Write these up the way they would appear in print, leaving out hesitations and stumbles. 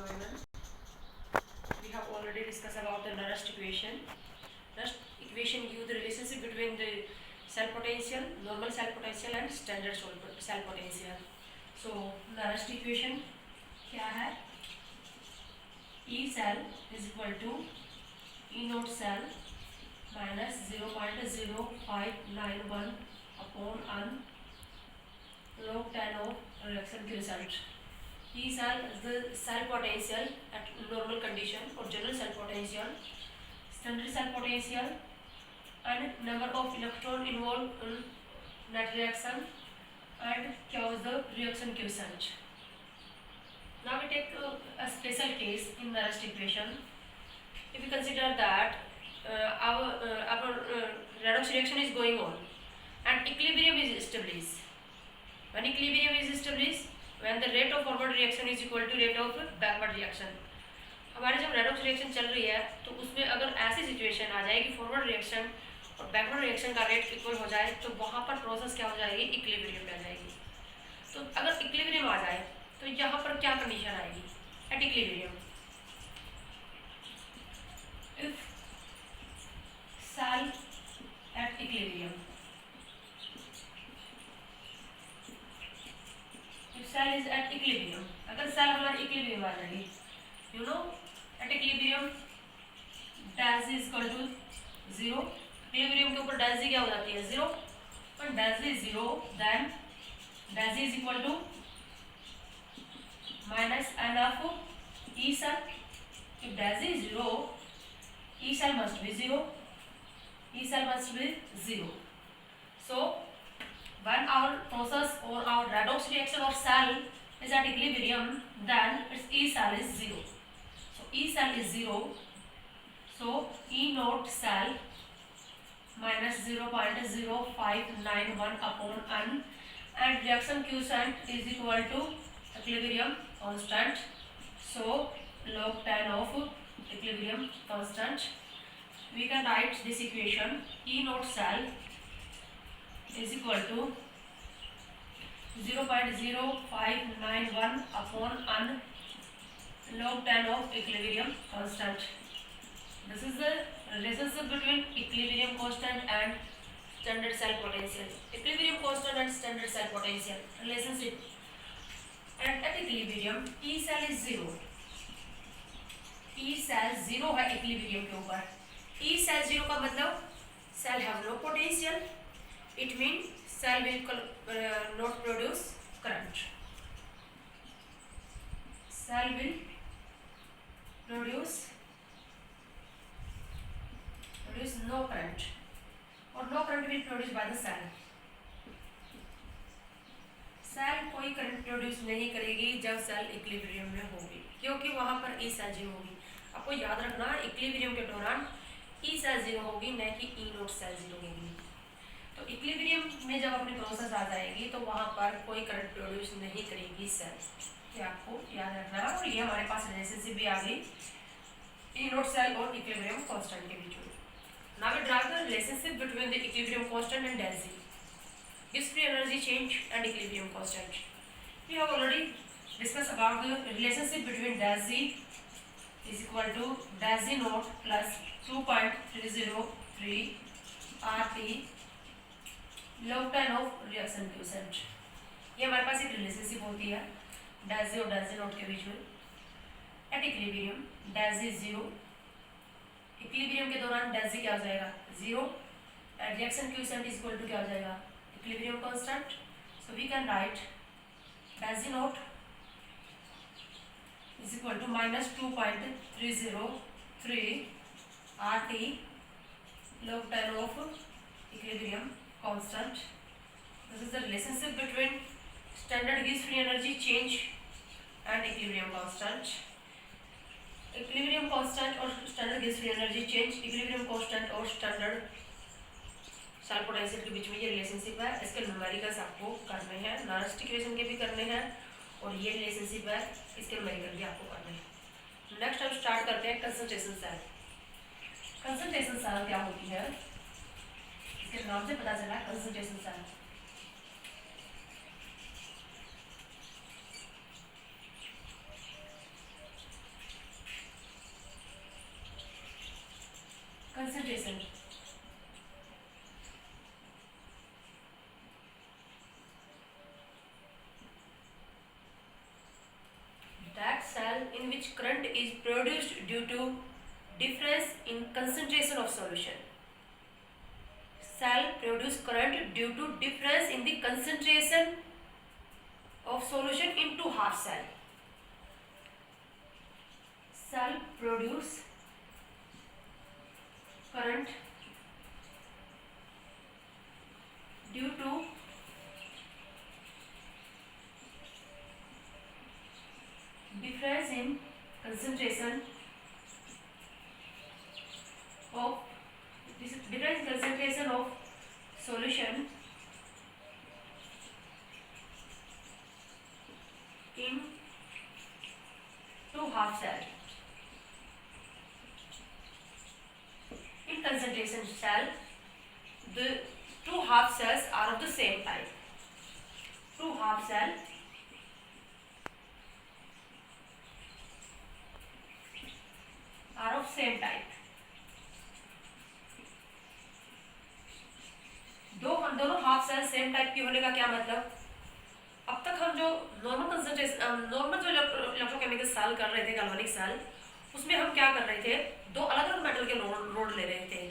Neumann. We have already discussed about the Nernst equation. Nernst equation gives the relationship between the cell potential, normal cell potential and standard cell potential. So Nernst equation क्या है? E cell is equal to E naught cell minus 0.0591 upon n log 10 of reaction result. E cell is the cell potential at normal condition or general cell potential, standard cell potential, and number of electron involved in net reaction, and क्या was the reaction quotient. Now we take a special case in the Nernst equation. If we consider that our redox reaction is going on and equilibrium is established. When equilibrium is established, when the rate of forward reaction is equal to rate of backward reaction. हमारे जब redox reaction चल रही है तो उसमें अगर ऐसी situation आ जाए कि फॉरवर्ड रिएक्शन और बैकवर्ड रिएक्शन का रेट इक्वल हो जाए तो वहाँ पर प्रोसेस क्या हो जाएगी, इक्विलिब्रियम में आ जाएगी. तो अगर इक्विलिब्रियम आ जाए तो यहाँ पर क्या कंडीशन आएगी at equilibrium. If cell at equilibrium, cell is at equilibrium, अगर सेल हमारा इक्विलिब्रियम आ जाएगी, you know at equilibrium delta Z is equal to 0. Equilibrium के ऊपर डेल्टा Z क्या हो जाती है, 0. और delta Z is 0, then delta Z is equal to minus n of E cell. if delta Z is 0, E cell must be 0. E cell must be 0. So when our process or our redox reaction or cell is at equilibrium, then its E cell is 0. So E cell is 0. So E naught cell minus 0.0591 upon n, and reaction quotient is equal to equilibrium constant. So log 10 of equilibrium constant. We can write this equation: E naught cell is equal to 0.0591 upon n log 10 of equilibrium constant. This is the relationship between equilibrium constant and standard cell potential. Equilibrium constant and standard cell potential relationship. And at equilibrium E cell is 0. E cell 0 है equilibrium के ऊपर. E cell 0 का मतलब cell have no potential. It means cell will not produce current. Cell will produce no current, or no current will produce by the cell. Cell कोई current produce नहीं करेगी जब cell equilibrium में होगी, क्योंकि वहां पर ई सेल 0 होगी. आपको याद रखना इक्विलिब्रियम के दौरान ई सेल 0 होगी, न कि ई नोट सेल 0 होगी. तो इक्विलिब्रियम में जब अपनी प्रोसेस आ जाएगी तो वहां पर कोई करंट प्रोड्यूस नहीं करेगी सेल. ये आपको याद रखना है. और ये हमारे पास रिलेशनशिप भी आ गई ई नोट सेल और इक्विलिब्रियम कांस्टेंट के बीच में. Now we draw the relationship between the equilibrium constant and delta Z. Gives free energy change and equilibrium constant. We have already discussed about the relationship between delta Z is equal to delta Z naught plus 2.303 RT log 10 of reaction quotient. ये हमारे पास एक relationship होती है delta Z और delta Z naught के बीच में. At equilibrium delta Z is 0. Equilibrium के दौरान delta Z क्या हो जाएगा, 0. At reaction quotient is equal to क्या हो जाएगा, equilibrium constant. So we can write delta Z naught is equal to minus 2.303 RT log 10 of equilibrium constant. This is the relationship between standard gives free energy change and equilibrium constant. Equilibrium constant और standard gives free energy change, equilibrium constant और standard cell potential के बीच में ये relationship है. इसके numericals आपको करने हैं, नर्स्ट इक्वेशन के भी करने हैं, और ये रिलेशनशिप है इसके न्यूमेरिकल भी आपको करने हैं. नेक्स्ट हम स्टार्ट करते हैं कंसंट्रेशन सेल. कंसंट्रेशन सेल क्या होती है, इसके नाम से पता चला concentration cell. concentration. That cell in which current is produced due to difference in concentration of solution. Cell produce current due to difference in the concentration of solution into half cell. Cell produce current due to difference in concentration of solution in two half cell. In concentration cell, the two half cells are of the same type. Two half cells are of same type. दोनों half cell same type की होने का क्या मतलब? अब तक हम जो नॉर्मल जो इलेक्ट्रोकेमिकल सेल कर रहे थे, गैल्वेनिक सेल, उसमें हम क्या कर रहे थे, दो अलग अलग मेटल के रोड ले रहे थे.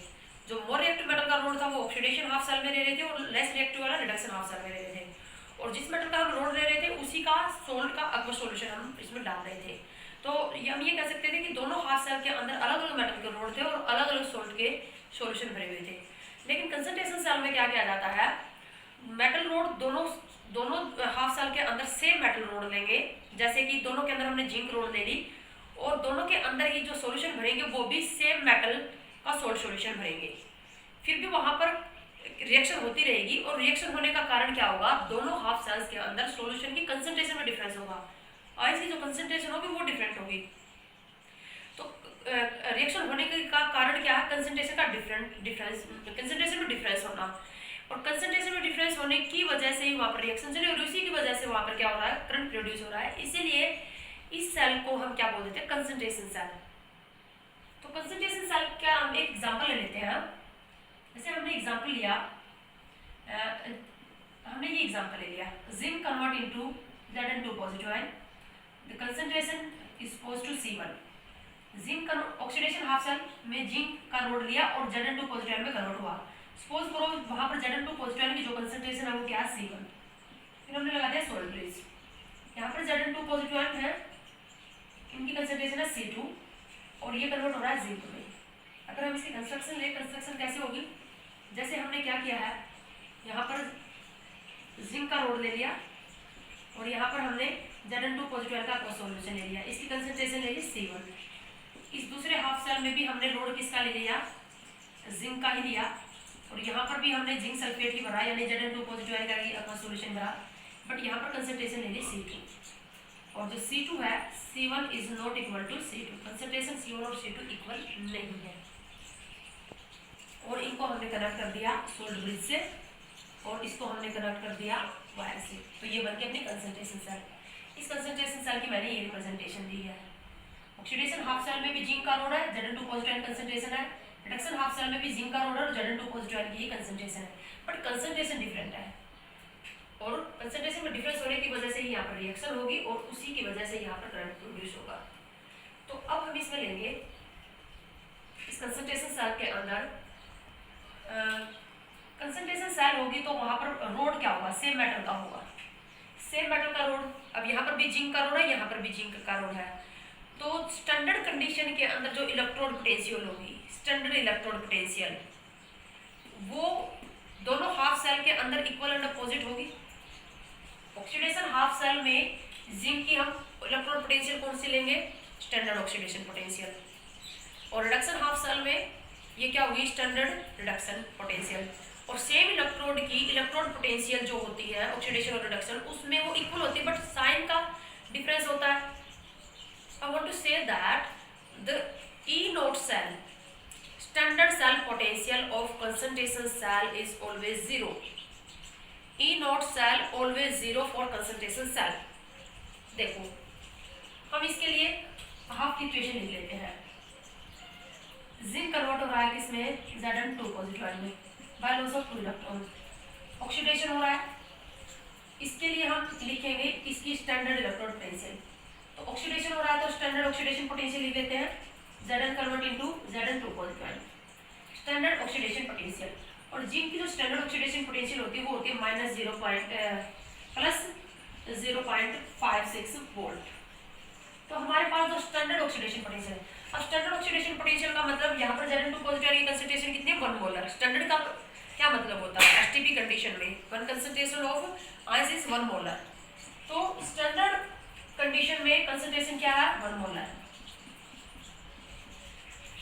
जो मोर रिएक्टिव मेटल का रोड था वो ऑक्सीडेशन हाफ सेल में ले रहे थे और लेस रिएक्टिव वाला रिडक्शन हाफ सेल में ले रहे थे. और जिस मेटल का हम रोड ले रहे थे उसी का सोल्ट का अक्वस सॉल्यूशन हम इसमें डाल रहे थे. तो हम ये कह सकते थे कि दोनों हाफ सेल के अंदर अलग अलग मेटल के रोड थे और अलग अलग सोल्ट के सॉल्यूशन भरे हुए थे. लेकिन कंसंट्रेशन सेल में क्या किया जाता है, मेटल रोड दोनों हाफ सेल के अंदर सेम मेटल रोड लेंगे. जैसे कि दोनों के अंदर हमने जिंक रोड ले ली और दोनों के अंदर ही जो सॉल्यूशन भरेंगे वो भी सेम मेटल का सोल्ट सॉल्यूशन भरेंगे. फिर भी वहां पर रिएक्शन होती रहेगी और रिएक्शन होने का कारण क्या होगा, दोनों हाफ सेल्स के अंदर सॉल्यूशन की कंसंट्रेशन में डिफरेंस होगा और इसकी जो कंसंट्रेशन होगी वो डिफरेंट होगी. तो रिएक्शन होने का कारण क्या है, कंसंट्रेशन का डिफरेंस, कंसंट्रेशन में डिफरेंस होना. और कंसंट्रेशन में डिफरेंस होने की वजह से ही वहाँ पर रिएक्शन चल रही है और उसी की वजह से वहाँ पर क्या हो रहा है, करंट प्रोड्यूस हो रहा है. इसीलिए इस सेल को हम क्या बोल देते हैं, कंसंट्रेशन सेल. तो कंसंट्रेशन सेल का हम एक एग्जांपल ले लेते हैं. जैसे हमने एग्जांपल लिया, हमने ये एग्जांपल ले लिया, zinc convert into Zn2 positive ion, the concentration is equals to C1. Zinc का ऑक्सीडेशन हाफ सेल में जिंक का रोड लिया और Zn2 पॉजिटिव आयन में कन्वर्ट हुआ. सपोज करो वहां पर Zn2 पॉजिटिव आयन की जो कंसंट्रेशन है वो क्या है, C1. फिर हमने लगा दिया सोल्ट ब्रिज. यहाँ पर Zn2 पॉजिटिव आयन है, इनकी कंसंट्रेशन है C2 और ये कन्वर्ट हो रहा है जिंक में. अगर हम इसकी कंस्ट्रक्शन ले, कंस्ट्रक्शन कैसे होगी, जैसे हमने क्या किया है, यहाँ पर जिंक का रोड ले लिया और यहाँ पर हमने Zn2 पॉजिटिव आयन का सॉल्यूशन ले लिया. इसकी कंसंट्रेशन ले ली C1. इस दूसरे हाफ सेल में भी हमने रोड किसका ले लिया, जिंक का ही लिया और यहाँ पर भी हमने जिंक सल्फेट ही भरा यानी Zn2 पॉजिटिव आयन का ही अपना सॉल्यूशन भरा. बट यहाँ पर कंसंट्रेशन ले ली C2 और जो C2 है, C1 is not equal to C2. Concentration C1 और C2 इक्वल नहीं है. और इनको हमने कनेक्ट कर दिया सोल्ट ब्रिज से और इसको हमने कनेक्ट कर दिया वायर से. तो ये बनके अपनी कंसंट्रेशन सेल. इस कंसंट्रेशन सेल की मैंने ये रिप्रेजेंटेशन दी है. ऑक्सीडेशन हाफ सेल में भी जिंक का रोड है, Zn2 पॉजिटिव आयन कंसंट्रेशन है. रिडक्शन हाफ सेल में भी जिंक का रोड है और Zn2 पॉजिटिव आयन की कंसंट्रेशन है. बट कंसंट्रेशन डिफरेंट है और कंसंट्रेशन में डिफरेंस होने की वजह से ही यहाँ पर रिएक्शन होगी और उसी की वजह से यहाँ पर करंट प्रोड्यूस होगा. तो अब हम इसमें लेंगे इस कंसंट्रेशन सेल के अंदर कंसंट्रेशन सेल होगी तो वहां पर रोड क्या होगा, सेम मेटल का होगा. सेम मेटल का रोड, अब यहाँ पर भी जिंक का रोड है, यहाँ पर भी जिंक का रोड है. तो स्टैंडर्ड कंडीशन के अंदर जो इलेक्ट्रोड पोटेंशियल होगी, स्टैंडर्ड इलेक्ट्रोड पोटेंशियल, वो दोनों हाफ सेल के अंदर इक्वल एंड अपोजिट होगी. ऑक्सीडेशन हाफ सेल में जिंक की हम इलेक्ट्रोड पोटेंशियल कौन सी लेंगे, स्टैंडर्ड ऑक्सीडेशन पोटेंशियल. और रिडक्शन हाफ सेल में ये क्या होगी, स्टैंडर्ड रिडक्शन पोटेंशियल. और सेम इलेक्ट्रोड की इलेक्ट्रोड पोटेंशियल जो होती है ऑक्सीडेशन और रिडक्शन, उसमें वो इक्वल होती है बट साइन का डिफरेंस होता है. I want to say that the E0 cell, standard cell potential of concentration cell is always 0. E0 cell always 0 for concentration cell. देखो हम इसके लिए हाफ की इक्वेशन लिख लेते हैं. जिंक कन्वर्ट हो रहा है किसमें, Zn2 पॉजिटिव आयन में by loss of 2 electron. Oxidation हो रहा है, इसके लिए हम लिखेंगे इसकी स्टैंडर्ड इलेक्ट्रोड पोटेंशियल। तो ऑक्सीडेशन हो रहा है तो स्टैंडर्ड ऑक्सीडेशन पोटेंशियल लिख लेते हैं, Zn convert into Zn2 positive ion, standard oxidation potential. और जिंक की जो स्टैंडर्ड ऑक्सीडेशन पोटेंशियल होती है वो होती है -0.56 वोल्ट। तो हमारे पास जो स्टैंडर्ड ऑक्सीडेशन पोटेंशियल है, अब स्टैंडर्ड ऑक्सीडेशन पोटेंशियल का मतलब यहाँ पर Zn2 पॉजिटिव आयन की कंसंट्रेशन कितनी है, 1 मोलर। स्टैंडर्ड का क्या मतलब होता है, एसटीपी कंडीशन में one concentration of ions is 1 molar. तो स्टैंडर्ड कंडीशन में कंसंट्रेशन क्या है, 1 मोलर।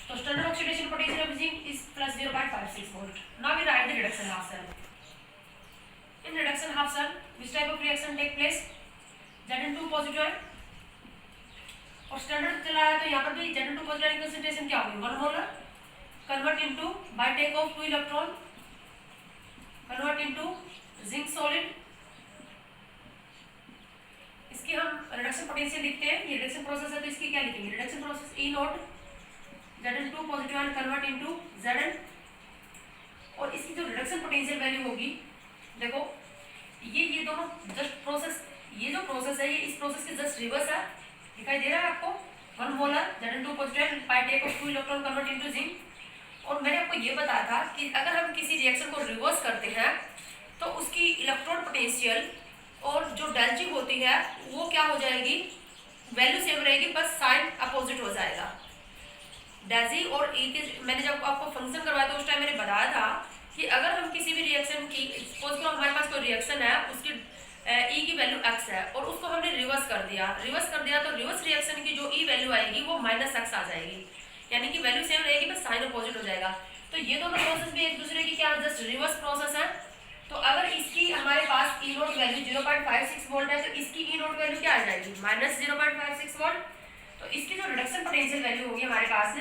तो standard oxidation potential of zinc is +0.56 volt. Now we write the reduction half cell. In reduction half cell which type of reaction take place, Zn2 positive ion और standard चला है तो यहाँ पर भी Zn2 पॉजिटिव आयन कंसंट्रेशन क्या होगी, 1 molar convert into by take off 2 electron convert into zinc solid. इसकी हम रिडक्शन पोटेंशियल लिखते हैं, ये रिडक्शन प्रोसेस है तो इसकी क्या लिखेंगे, reduction process E not Zn2 positive ion convert into Zn। और इसकी जो रिडक्शन पोटेंशियल वैल्यू होगी, देखो ये दोनों जस्ट प्रोसेस, ये जो प्रोसेस है ये इस प्रोसेस के जस्ट रिवर्स है, दिखाई दे रहा है आपको, 1 molar Zn2 positive ion by take off 2 electron convert into zinc. और मैंने आपको ये बताया था कि अगर हम किसी रिएक्शन को रिवर्स करते हैं तो उसकी इलेक्ट्रॉन पोटेंशियल और जो डेल्ची होती है वो क्या हो जाएगी, वैल्यू सेम रहेगी, बस साइन अपोजिट हो जाएगा। डेजी और ई के मैंने जब आपको फंक्शन करवाया था उस टाइम मैंने बताया था कि अगर हम किसी भी रिएक्शन की, सपोज करो हमारे पास कोई रिएक्शन है, उसकी ई की वैल्यू x है और उसको हमने रिवर्स कर दिया तो रिवर्स रिएक्शन की जो ई वैल्यू आएगी वो -x आ जाएगी, यानी कि वैल्यू सेम रहेगी बस साइन अपोजिट हो जाएगा। तो ये दोनों प्रोसेस भी एक दूसरे की क्या जस्ट रिवर्स प्रोसेस है। तो अगर इसकी हमारे पास ई नोट वैल्यू 0.56 वोल्ट है तो इसकी ई नोट वैल्यू क्या आ जाएगी, -0.56 वोल्ट। तो इसकी जो रिडक्शन पोटेंशियल वैल्यू होगी हमारे पास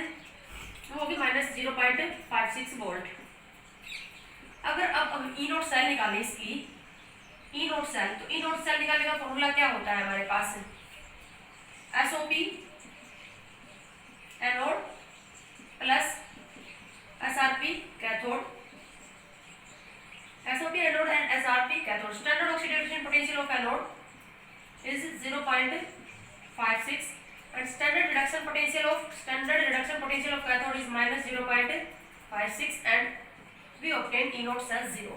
वो भी -0.56 वोल्ट। अगर अब हम ई नोट सेल निकालें इसकी, ई नोट सेल, तो ई नोट सेल निकालने का फॉर्मूला क्या होता है हमारे पास, SOP anode plus SRP cathode, SOP anode and SRP cathode. Standard oxidation potential of anode is 0.56 and standard reduction potential of cathode is -0.56 and we obtain E naught cell 0.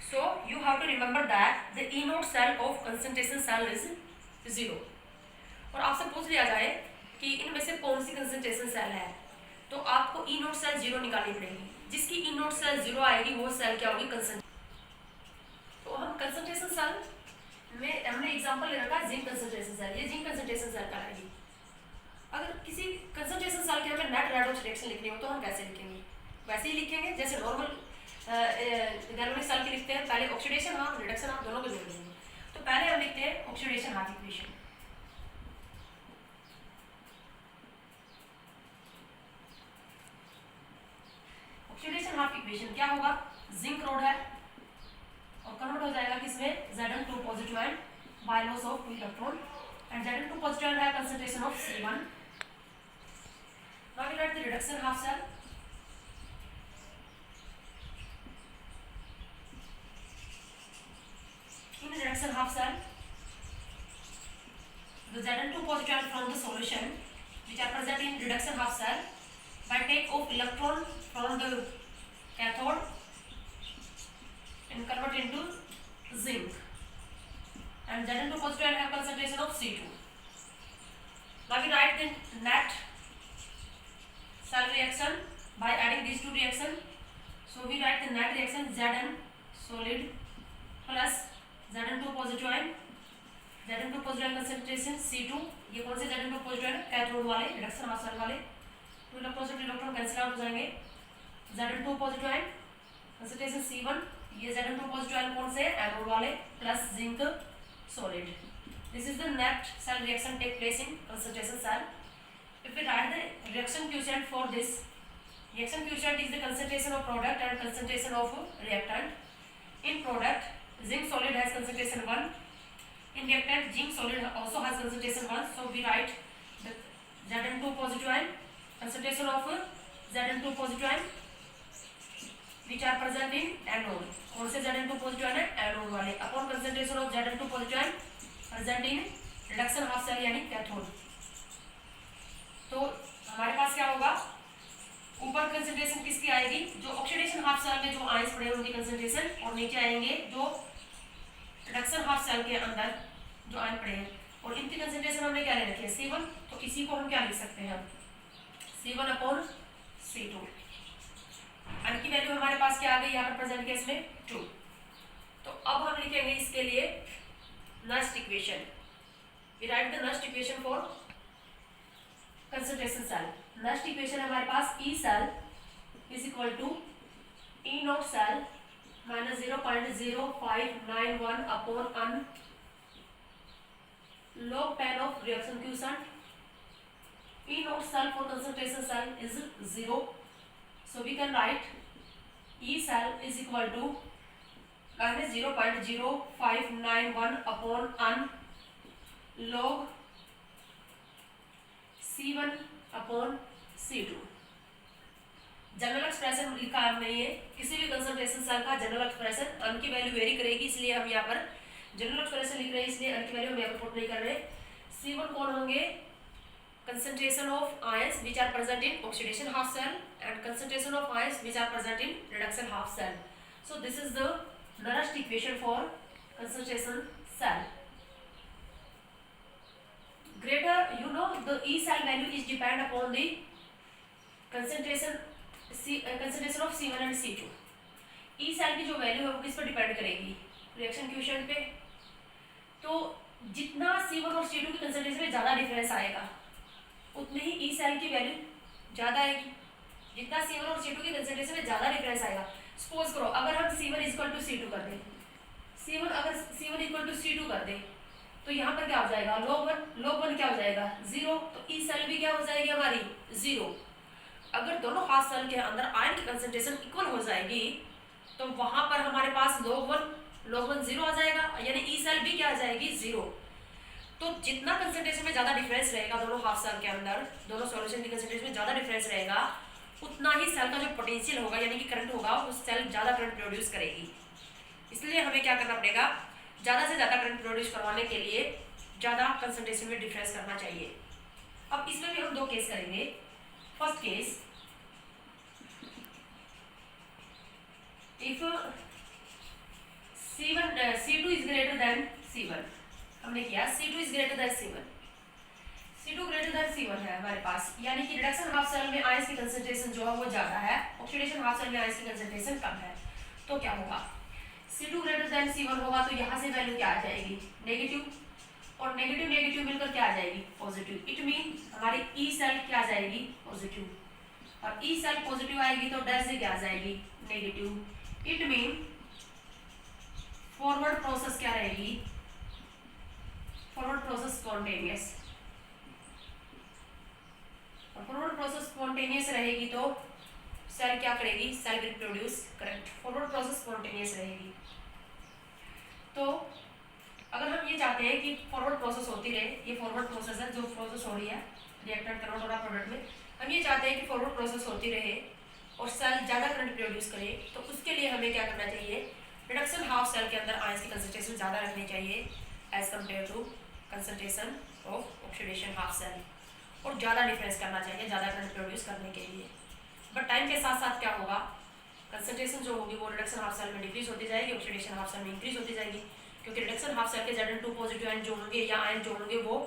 So you have to remember that the E naught cell of concentration cell is 0. और आपसे पूछ लिया जाए कि इनमें से कौन सी concentration cell है तो आपको E naught cell 0 निकालनी पड़ेगी। जिसकी E naught cell 0 आएगी वो सेल क्या होगी, कंसंट्रेशन। तो हम कंसंट्रेशन सेल में हमने एग्जांपल ले रखा है जिंक कंसंट्रेशन सेल, ये जिंक कंसंट्रेशन सेल कहलाएगी। अगर किसी कंसंट्रेशन सेल के हमें नेट रेडॉक्स रिएक्शन लिखनी हो तो हम कैसे लिखेंगे, वैसे ही लिखेंगे जैसे नॉर्मल गैल्वेनिक सेल की लिखते हैं, पहले ऑक्सीडेशन हाफ रिडक्शन हाफ दोनों को जोड़ देंगे। तो पहले हम लिखते हैं oxidation half equation. Oxidation half equation क्या होगा, जिंक रोड है और कन्वर्ट हो जाएगा किसमें, Zn2 positive ion by loss of 2 electron and Zn2 positive ion have concentration of C1. Now we write the reduction half cell. In the reduction half cell, the Zn2 positive ion from the solution which are present in reduction half cell by take of electron from the cathode and convert into zinc. And Zn2 positive ion have concentration of C2. Now we write the net cell reaction by adding these two reactions. So we write the net reaction Zn solid plus Zn2 positive ion, Zn2 positive ion concentration C2। ये कौन से Zn2 positive ion, cathode वाले, reduction half cell वाले, 2 electron cancel out हो जाएंगे। Zn2 positive ion concentration C1, ये Zn2 positive ion कौन से, एनोड वाले, plus zinc solid. This is the net cell reaction take place in concentration cell. If we write the reaction quotient for this, reaction quotient is the concentration of product and concentration of reactant. In product, zinc solid has concentration 1. In reactant, zinc solid also has concentration 1. So we write the Zn2 positive ion concentration of Zn2 positive ion which are present in anode. कौन से Zn2 positive ion है? Anode वाले. Upon concentration of Zn2 positive ion present in reduction half cell यानी cathode. तो हमारे पास क्या होगा, ऊपर कंसंट्रेशन किसकी आएगी, जो ऑक्सीडेशन हाफ सेल में जो आयंस पड़े उनकी कंसंट्रेशन, और नीचे आएंगे जो रिडक्शन हाफ सेल के अंदर जो आयन पड़े हैं, और इनकी कंसंट्रेशन हमने क्या ले रखी है, C1. तो इसी को हम क्या लिख सकते हैं, C1 अपॉन C2. आयन की वैल्यू हमारे पास क्या आ गई यहाँ पर प्रेजेंट केस में 2. तो अब हम लिखेंगे इसके लिए Nernst equation. We write the Nernst equation for concentration cell. Nernst equation हमारे पास E cell is equal to E naught cell minus 0.0591 upon n log 10 of reaction quotient. E naught cell for concentration cell is 0. So we can write E cell is equal to minus 0.0591 upon n log C1 upon C2. General expression लिखा हमने, ये किसी भी concentration cell का general expression. n की value very करेगी, इसलिए हम यहाँ पर जनरल एक्सप्रेशन लिख रहे हैं, इसलिए n की वैल्यू हम यहाँ पर पुट नहीं कर रहे. C1 कौन होंगे, concentration of ions which are present in oxidation half cell and concentration of ions which are present in reduction half cell. So this is the Nernst equation for concentration cell. Greater, you know, the E cell value is depend upon the concentration of C1 and C2. E cell की जो value है वो किस पर depend करेगी, reaction quotient पे. तो जितना C1 और C2 की कंसंट्रेशन में ज़्यादा डिफरेंस आएगा उतनी ही E सेल की वैल्यू ज़्यादा आएगी. जितना C1 और C2 की कंसंट्रेशन में ज़्यादा डिफरेंस आएगा. सपोज करो अगर हम C1 इक्वल टू C2 कर दें, अगर C1 इक्वल टू C2 कर दें, तो यहाँ पर क्या हो जाएगा, log 1 क्या हो जाएगा 0. तो E सेल भी क्या हो जाएगी हमारी 0. अगर दोनों हाफ सेल के अंदर आयन की कंसंट्रेशन इक्वल हो जाएगी तो वहाँ पर हमारे पास log 1 0 आ जाएगा, यानी E सेल भी क्या आ जाएगी 0. तो जितना कंसंट्रेशन में ज़्यादा डिफरेंस रहेगा दोनों हाफ सेल के अंदर, दोनों सॉल्यूशन की कंसंट्रेशन में ज़्यादा डिफरेंस रहेगा, उतना ही सेल का जो पोटेंशियल होगा यानी कि करंट होगा, उस सेल ज़्यादा करंट प्रोड्यूस करेगी. इसलिए हमें क्या करना पड़ेगा, ज़्यादा से ज़्यादा करंट प्रोड्यूस करवाने के लिए ज़्यादा कंसंट्रेशन में डिफरेंस करना चाहिए. अब इसमें भी हम दो केस करेंगे. First case, if C2 is greater than C1, हमने किया C2 is greater than C1. C2 greater than C1 है हमारे पास, यानी कि रिडक्शन हाफ सेल में आयंस की कंसंट्रेशन जो है वो ज़्यादा है, ऑक्सीडेशन हाफ सेल में आयंस की कंसंट्रेशन कम है. तो क्या होगा, C2 ग्रेटर देन C1 होगा तो यहाँ से वैल्यू क्या आ जाएगी, नेगेटिव, और नेगेटिव नेगेटिव मिलकर क्या आ जाएगी, पॉजिटिव. इट मीन हमारी E सेल क्या आ जाएगी, पॉजिटिव, और E सेल पॉजिटिव आएगी तो डैश से क्या आ जाएगी, negative. It mean forward process क्या रहेगी, फॉरवर्ड प्रोसेस स्पॉन्टेनियस. और फॉरवर्ड प्रोसेस स्पॉन्टेनियस रहेगी तो सेल क्या करेगी, cell will produce current. Forward process spontaneous रहेगी. तो अगर हम ये चाहते हैं कि फॉरवर्ड प्रोसेस होती रहे, ये फॉरवर्ड प्रोसेस है जो प्रोसेस हो रही है रिएक्टेंट कन्वर्ट हो रहा प्रोडक्ट में, हम ये चाहते हैं कि फॉरवर्ड प्रोसेस होती रहे और सेल ज़्यादा करंट प्रोड्यूस करे, तो उसके लिए हमें क्या करना चाहिए, रिडक्शन हाफ सेल के अंदर आयंस की कंसंट्रेशन ज़्यादा रखनी चाहिए as compare to concentration of oxidation half cell, और ज़्यादा डिफरेंस करना चाहिए ज़्यादा करंट प्रोड्यूस करने के लिए. बट टाइम के साथ साथ क्या होगा, कंसंट्रेशन जो होगी वो रिडक्शन हाफ सेल में डिक्रीज होती जाएगी, ऑक्सीडेशन हाफ सेल में इंक्रीज होती जाएगी, क्योंकि रिडक्शन हाफ सेल के Zn2 पॉजिटिव आयन जो होंगे या आयन जो होंगे वो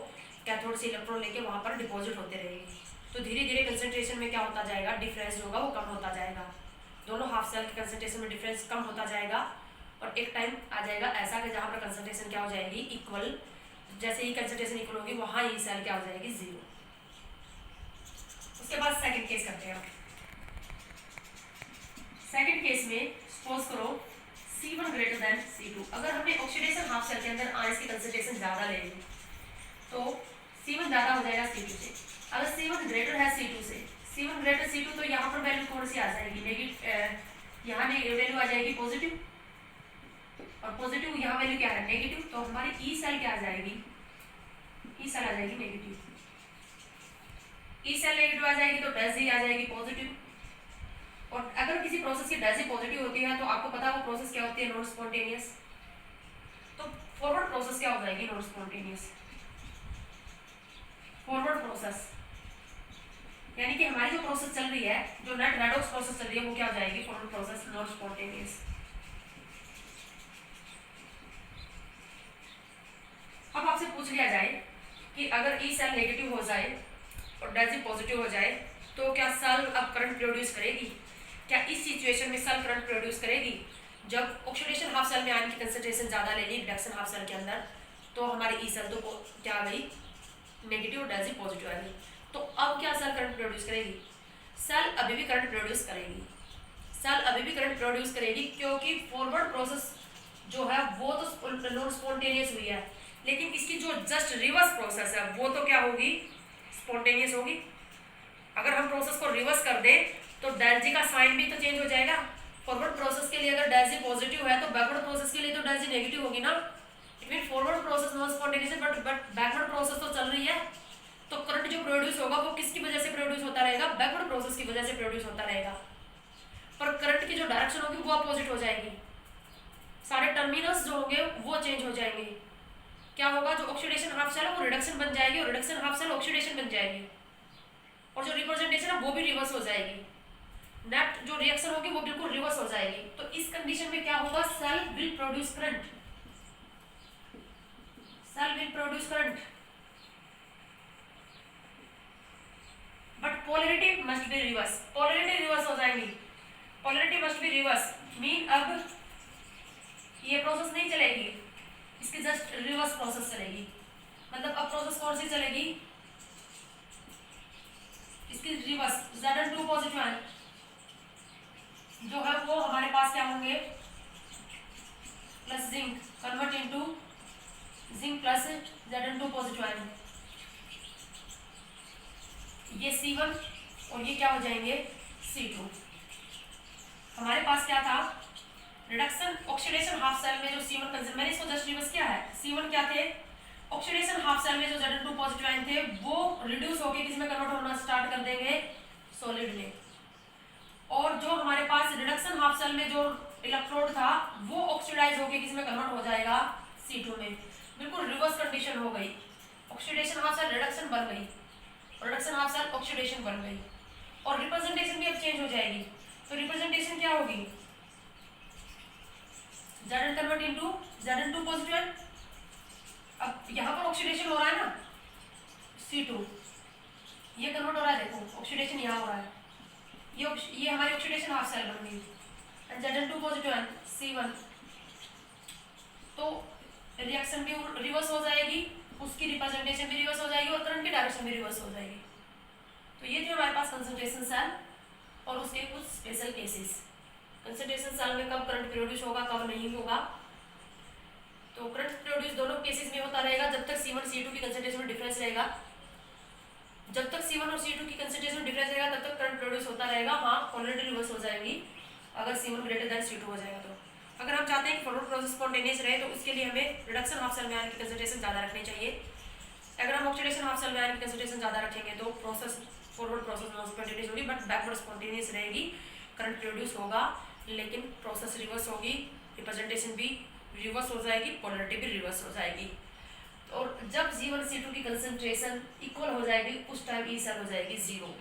कैथोड से इलेक्ट्रॉन लेके वहाँ पर डिपॉजिट होते रहेंगे. तो धीरे धीरे कंसंट्रेशन में क्या होता जाएगा, डिफरेंस जो होगा वो कम होता जाएगा. दोनों हाफ सेल के कंसंट्रेशन में डिफरेंस कम होता जाएगा, और एक टाइम आ जाएगा ऐसा कि जहाँ पर कंसंट्रेशन क्या हो जाएगी, इक्वल. जैसे ही कंसंट्रेशन इक्वल होगी वहाँ ही सेल क्या हो जाएगी, 0. उसके बाद सेकंड केस करते हैं. सेकंड केस में सपोज करो C1 ग्रेटर देन C2. अगर हमने ऑक्सीडेशन हाफ सेल के अंदर आयंस की कंसंट्रेशन ज़्यादा ले ली तो C1 ज़्यादा हो जाएगा C2 से. अगर C1 ग्रेटर है C2 से, C1 ग्रेटर C2, तो यहाँ पर वैल्यू कौन सी आ जाएगी, नेगेटिव. यहाँ वैल्यू आ जाएगी पॉजिटिव, और पॉजिटिव यहाँ वैल्यू क्या है, नेगेटिव. तो हमारी E सेल क्या आ जाएगी, E सेल आ जाएगी नेगेटिव. E सेल नेगेटिव आ जाएगी तो डैश ही आ जाएगी पॉजिटिव. और अगर किसी प्रोसेस की डेल्टा पॉजिटिव होती है तो आपको पता है वो प्रोसेस क्या होती है, नॉन स्पॉन्टेनियस। तो फॉरवर्ड प्रोसेस क्या हो जाएगी, नॉन स्पॉन्टेनियस। फॉरवर्ड प्रोसेस यानी कि हमारी जो प्रोसेस चल रही है, जो नेट रेडॉक्स प्रोसेस चल रही है, वो क्या हो जाएगी, फॉरवर्ड प्रोसेस, नॉन स्पॉन्टेनियस। अब आपसे पूछ लिया जाए कि अगर ई सेल नेगेटिव हो जाए और डेल्टा पॉजिटिव हो जाए तो क्या सेल अब करंट प्रोड्यूस करेगी? क्या इस सिचुएशन में सेल करंट प्रोड्यूस करेगी? जब ऑक्सीडेशन हाफ सेल में आयन की कंसंट्रेशन ज्यादा ले ली रिडक्शन हाफ सेल के अंदर, तो हमारी ई सेल तो क्या आ गई, नेगेटिव, डेल्टा पॉजिटिव आ गई। तो अब क्या सेल करंट प्रोड्यूस करेगी? सेल अभी भी करंट प्रोड्यूस करेगी, सेल अभी भी करंट प्रोड्यूस करेगी, क्योंकि फॉरवर्ड प्रोसेस जो है वो तो नॉन स्पॉन्टेनियस हुई है, लेकिन इसकी जो जस्ट रिवर्स प्रोसेस है वो तो क्या होगी, स्पॉन्टेनियस होगी। अगर हम प्रोसेस को रिवर्स कर दें तो डेल्टा का साइन भी तो चेंज हो जाएगा। फॉरवर्ड प्रोसेस के लिए अगर डेल्टा पॉजिटिव है तो बैकवर्ड प्रोसेस के लिए तो डेल्टा नेगेटिव होगी ना। It mean forward process non spontaneous है, बट बैकवर्ड प्रोसेस तो चल रही है। तो करंट जो प्रोड्यूस होगा वो किसकी वजह से प्रोड्यूस होता रहेगा, बैकवर्ड प्रोसेस की वजह से प्रोड्यूस होता रहेगा। पर करंट की जो डायरेक्शन होगी वो अपोजिट हो जाएगी, सारे टर्मिनल्स जो होंगे वो चेंज हो जाएंगे। क्या होगा, जो ऑक्सीडेशन हाफ सेल है वो रिडक्शन बन जाएगी और रिडक्शन हाफ सेल ऑक्सीडेशन बन जाएगी, और जो रिप्रेजेंटेशन है वो भी रिवर्स हो जाएगी। नेट जो रिएक्शन होगी वो बिल्कुल रिवर्स हो जाएगी। तो इस कंडीशन में क्या होगा, cell will produce current, cell will produce current, but polarity must be reverse, polarity reverse हो जाएंगी, polarity must be reverse. Mean अब ये प्रोसेस नहीं चलेगी, इसकी जस्ट रिवर्स प्रोसेस चलेगी। मतलब अब प्रोसेस कौन सी चलेगी, इसकी रिवर्स, Zn2 पॉजिटिव आयन जो है वो हमारे पास क्या होंगे, plus zinc convert into zinc plus Zn2 positive ion, ये C1 और ये क्या हो जाएंगे, C2। हमारे पास क्या था, रिडक्शन ऑक्सीडेशन हाफ सेल में जो C1 कंसिडर, मैंने इसको जस्ट रिवर्स किया है। C1 क्या थे, ऑक्सीडेशन हाफ सेल में जो Zn2 पॉजिटिव आयन थे वो रिड्यूस होकर किस में कन्वर्ट होना स्टार्ट कर देंगे, सॉलिड में। और जो हमारे पास रिडक्शन हाफ सेल में जो इलेक्ट्रोड था वो ऑक्सीडाइज होकर किस में कन्वर्ट हो जाएगा, C2 में। बिल्कुल रिवर्स कंडीशन हो गई, ऑक्सीडेशन हाफ सेल रिडक्शन बन गई, रिडक्शन हाफ सेल ऑक्सीडेशन बन गई, और रिप्रेजेंटेशन भी अब चेंज हो जाएगी। तो रिप्रेजेंटेशन क्या होगी, Zn convert into Zn2 positive ion. अब यहाँ पर ऑक्सीडेशन हो रहा है ना, C2 ये कन्वर्ट हो रहा है, देखो ऑक्सीडेशन यहाँ हो रहा है, ये हमारी ऑक्सीडेशन हाफ सेल बन गई, Zn2 पॉजिटिव आयन C1। तो रिएक्शन भी रिवर्स हो जाएगी, उसकी रिप्रेजेंटेशन भी रिवर्स हो जाएगी और करंट की डायरेक्शन भी रिवर्स हो जाएगी। तो ये थे हमारे पास कंसंट्रेशन सेल और उसके कुछ स्पेशल केसेस। कंसंट्रेशन सेल में कब करंट प्रोड्यूस होगा, कब नहीं होगा। तो करंट प्रोड्यूस दोनों केसेस में होता रहेगा जब तक C1 C2 की कंसंट्रेशन में डिफरेंस रहेगा। जब तक C1 और C2 की कंसंट्रेशन डिफरेंस रहेगा तब तक करंट प्रोड्यूस होता रहेगा। हाँ, पोलैरिटी रिवर्स हो जाएगी अगर C1 ग्रेटर देन C2 हो जाएगा। तो अगर हम चाहते हैं कि फॉरवर्ड प्रोसेस स्पॉन्टेनियस रहे तो उसके लिए हमें रिडक्शन हाफ सेल में आयन की कंसंट्रेशन ज़्यादा रखनी चाहिए। अगर हम ऑक्सीडेशन हाफ सेल में आयन की कंसंट्रेशन ज़्यादा रखेंगे तो process forward process non spontaneous होगी, बट बैकवर्ड स्पॉन्टेनियस रहेगी, करंट प्रोड्यूस होगा लेकिन प्रोसेस रिवर्स होगी, रिप्रेजेंटेशन भी रिवर्स हो जाएगी, पोलैरिटी भी रिवर्स हो जाएगी। और जब C1 C2 की कंसंट्रेशन इक्वल हो जाएगी उस टाइम ई सेल हो जाएगी 0।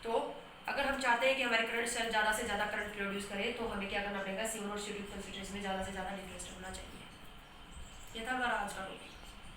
तो अगर हम चाहते हैं कि हमारे करंट सेल ज़्यादा से ज़्यादा करंट प्रोड्यूस करे तो हमें क्या करना पड़ेगा, C1 और C2 की कंसंट्रेशन में ज़्यादा से ज़्यादा डिफरेंस रखना चाहिए। ये था हमारा आज का टॉपिक।